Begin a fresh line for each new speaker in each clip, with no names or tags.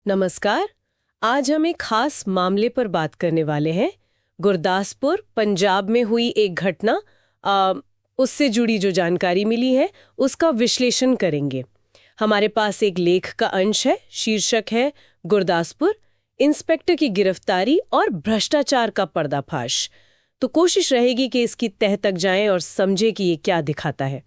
नमस्कार। आज हम एक खास मामले पर बात करने वाले हैं। गुरदासपुर पंजाब में हुई एक घटना, उससे जुड़ी जो जानकारी मिली है उसका विश्लेषण करेंगे। हमारे पास एक लेख का अंश है, शीर्षक है गुरदासपुर, इंस्पेक्टर की गिरफ्तारी और भ्रष्टाचार का पर्दाफाश। तो कोशिश रहेगी कि इसकी तह तक जाएं और समझे कि ये क्या दिखाता है।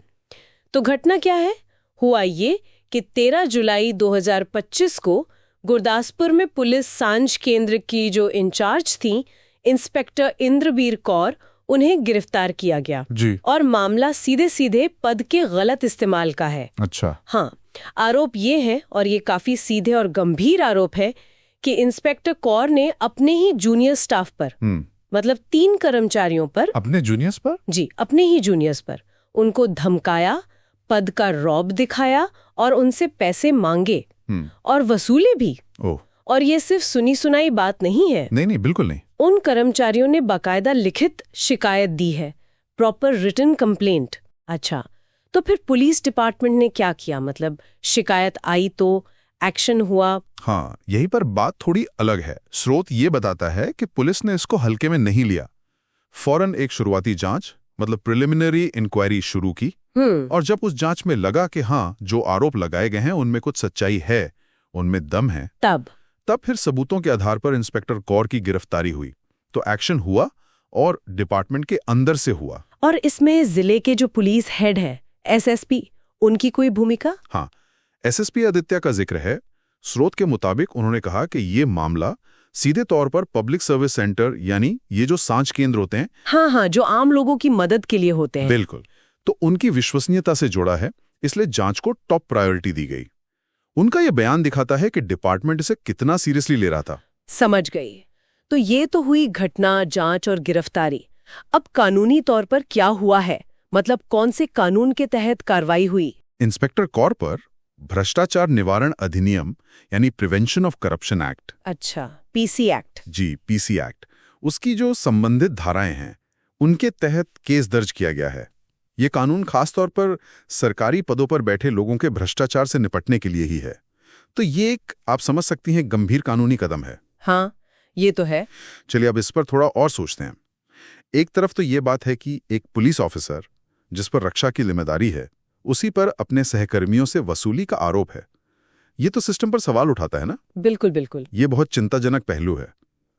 तो घटना क्या है? हुआ ये कि 13 जुलाई 2025 को गुरदासपुर में पुलिस सांझ केंद्र की जो इंचार्ज थी, इंस्पेक्टर इंद्रबीर कौर, उन्हें गिरफ्तार किया गया
जी।
और मामला सीधे सीधे पद के गलत इस्तेमाल का है।
अच्छा।
हाँ, आरोप ये है, और ये काफी सीधे और गंभीर आरोप है, कि इंस्पेक्टर कौर ने अपने ही जूनियर स्टाफ पर, मतलब 3 कर्मचारियों पर,
अपने जूनियर्स पर?
जी, अपने ही जूनियर्स पर उनको धमकाया, पद का रौब दिखाया और उनसे पैसे मांगे और वसूले भी।
ओह।
और ये सिर्फ सुनी सुनाई बात नहीं है।
नहीं, बिल्कुल नहीं।
उन कर्मचारियों ने बाकायदा लिखित शिकायत दी है, प्रॉपर रिटन कंप्लेंट। अच्छा, तो फिर पुलिस डिपार्टमेंट ने क्या किया? मतलब शिकायत आई तो एक्शन हुआ?
हाँ, यहीं पर बात थोड़ी अलग है। स्रोत ये बताता है कि पुलिस ने इसको हल्के में नहीं लिया। फौरन एक शुरुआती जांच, मतलब प्रिलिमिनरी इंक्वायरी शुरू की। और जब उस जांच में लगा कि हाँ, जो आरोप लगाए गए हैं उनमें कुछ सच्चाई है, उनमें दम है, तब फिर सबूतों के आधार पर इंस्पेक्टर कौर की गिरफ्तारी हुई। तो एक्शन हुआ, और डिपार्टमेंट के अंदर से हुआ।
और इसमें जिले के जो पुलिस हेड है, एसएसपी, उनकी कोई भूमिका?
हाँ, एसएसपी आदित्य का जिक्र है। स्रोत के मुताबिक उन्होंने कहा कि ये मामला सीधे तौर पर पब्लिक सर्विस सेंटर, यानी ये जो सांझ केंद्र होते हैं,
हाँ, जो आम लोगों की मदद के लिए होते हैं,
बिल्कुल, तो उनकी विश्वसनीयता से जुड़ा है, इसलिए जांच को टॉप प्रायोरिटी दी गई। उनका यह बयान दिखाता है कि डिपार्टमेंट इसे कितना सीरियसली ले रहा था।
समझ गई। तो ये तो हुई घटना, जांच और गिरफ्तारी। अब कानूनी तौर पर क्या हुआ है? मतलब कौन से कानून के तहत कार्रवाई हुई?
इंस्पेक्टर कौर पर भ्रष्टाचार निवारण अधिनियम, यानी प्रिवेंशन ऑफ करप्शन एक्ट,
अच्छा, पीसी एक्ट।
जी, पीसी एक्ट, उसकी जो संबंधित धाराएं हैं उनके तहत केस दर्ज किया गया है। ये कानून खासतौर पर सरकारी पदों पर बैठे लोगों के भ्रष्टाचार से निपटने के लिए ही है। तो ये एक, आप समझ सकती हैं, गंभीर कानूनी कदम है।
हाँ, ये तो है।
चलिए अब इस पर थोड़ा और सोचते हैं। एक तरफ तो ये बात है कि एक पुलिस ऑफिसर जिस पर रक्षा की जिम्मेदारी है, उसी पर अपने सहकर्मियों से वसूली का आरोप है। ये तो सिस्टम पर सवाल उठाता है ना?
बिल्कुल बिल्कुल।
ये बहुत चिंताजनक पहलू है।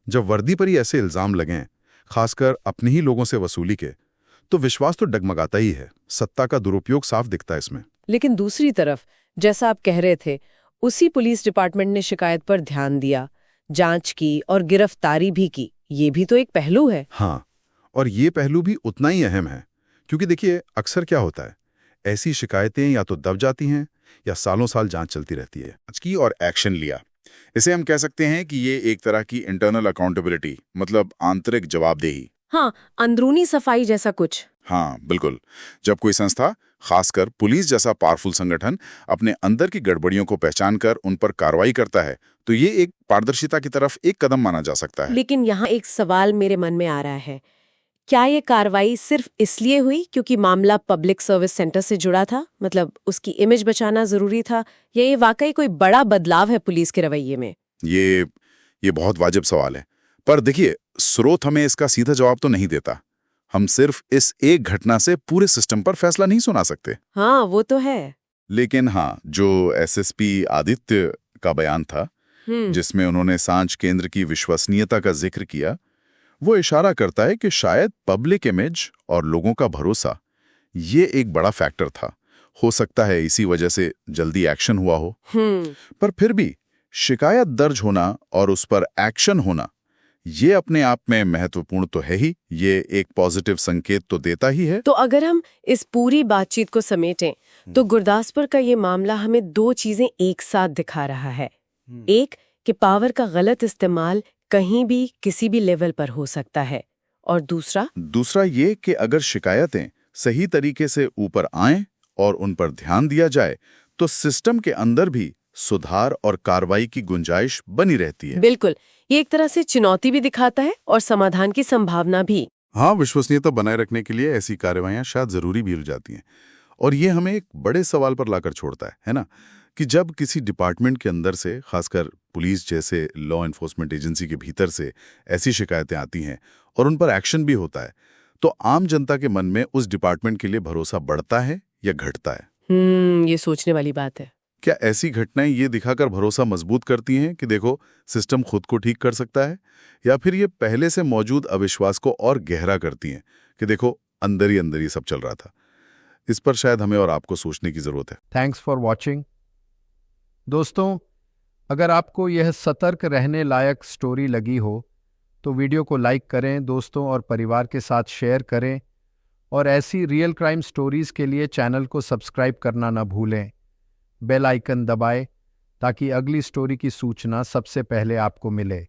जब वर्दी पर ही ऐसे इल्जाम लगें, खासकर अपने ही लोगों से वसूली के, तो विश्वास तो डगमगाता ही है। सत्ता का दुरुपयोग साफ दिखता है इसमें।
लेकिन दूसरी तरफ, जैसा आप कह रहे थे, उसी पुलिस डिपार्टमेंट ने शिकायत पर ध्यान दिया, जांच की और गिरफ्तारी भी की। ये भी तो एक पहलू है।
हाँ, और ये पहलू भी उतना ही अहम है, क्योंकि देखिए अक्सर क्या होता है, ऐसी शिकायतें या तो दब जाती हैं या सालों साल जांच चलती रहती है। जांच की और एक्शन लिया, इसे हम कह सकते हैं कि ये एक तरह की इंटरनल अकाउंटेबिलिटी, मतलब आंतरिक जवाबदेही।
हाँ, अंदरूनी सफाई जैसा कुछ।
हाँ बिल्कुल। जब कोई संस्था, खासकर पुलिस जैसा पावरफुल संगठन, अपने अंदर की गड़बड़ियों को पहचान कर उन पर कार्रवाई करता है, तो ये एक पारदर्शिता की तरफ एक कदम माना जा सकता है।
लेकिन यहाँ एक सवाल मेरे मन में आ रहा है, क्या ये कार्रवाई सिर्फ इसलिए हुई क्योंकि मामला पब्लिक सर्विस सेंटर से जुड़ा था? मतलब उसकी इमेज बचाना जरूरी था, या ये वाकई कोई बड़ा बदलाव है पुलिस के रवैये में?
ये बहुत वाजिब सवाल है। पर देखिए, स्रोत हमें इसका सीधा जवाब तो नहीं देता। हम सिर्फ इस एक घटना से पूरे सिस्टम पर फैसला नहीं सुना सकते।
हाँ, वो तो है।
लेकिन हाँ, जो एसएसपी आदित्य का बयान था, जिसमें उन्होंने सांझ केंद्र की विश्वसनीयता का जिक्र किया, वो इशारा करता है कि शायद पब्लिक इमेज और लोगों का भरोसा, ये एक बड़ा फैक्टर था। हो सकता है इसी वजह से जल्दी एक्शन हुआ हो। पर फिर भी शिकायत दर्ज होना और उस पर एक्शन होना, ये अपने आप में महत्वपूर्ण तो है ही। ये एक पॉजिटिव संकेत तो देता ही है।
तो अगर हम इस पूरी बातचीत को समेटें, तो गुरदासपुर का ये मामला हमें 2 चीजें एक साथ दिखा रहा है। एक, कि पावर का गलत इस्तेमाल कहीं भी किसी भी लेवल पर हो सकता है, और दूसरा
ये कि अगर शिकायतें सही तरीके से ऊपर आएं और उन पर ध्यान दिया जाए, तो सिस्टम के अंदर भी सुधार और कार्रवाई की गुंजाइश बनी रहती है।
बिल्कुल, ये एक तरह से चुनौती भी दिखाता है और समाधान की संभावना भी।
हाँ, विश्वसनीयता बनाए रखने के लिए ऐसी कार्रवाइयां शायद जरूरी भी हो जाती हैं। और ये हमें एक बड़े सवाल पर लाकर छोड़ता है ना, कि जब किसी डिपार्टमेंट के अंदर से, खासकर पुलिस जैसे लॉ एनफोर्समेंट एजेंसी के भीतर से ऐसी शिकायतें आती हैं और उन पर एक्शन भी होता है, तो आम जनता के मन में उस डिपार्टमेंट के लिए भरोसा बढ़ता है या घटता है?
ये सोचने वाली बात है।
क्या ऐसी घटनाएं ये दिखाकर भरोसा मजबूत करती हैं कि देखो सिस्टम खुद को ठीक कर सकता है, या फिर ये पहले से मौजूद अविश्वास को और गहरा करती हैं कि देखो अंदर ही सब चल रहा था? इस पर शायद हमें और आपको सोचने की जरूरत है।
Thanks for watching. दोस्तों, अगर आपको यह सतर्क रहने लायक स्टोरी लगी हो तो वीडियो को लाइक करें, दोस्तों और परिवार के साथ शेयर करें, और ऐसी रियल क्राइम स्टोरीज के लिए चैनल को सब्सक्राइब करना न भूलें। बेल आइकन दबाएं ताकि अगली स्टोरी की सूचना सबसे पहले आपको मिले।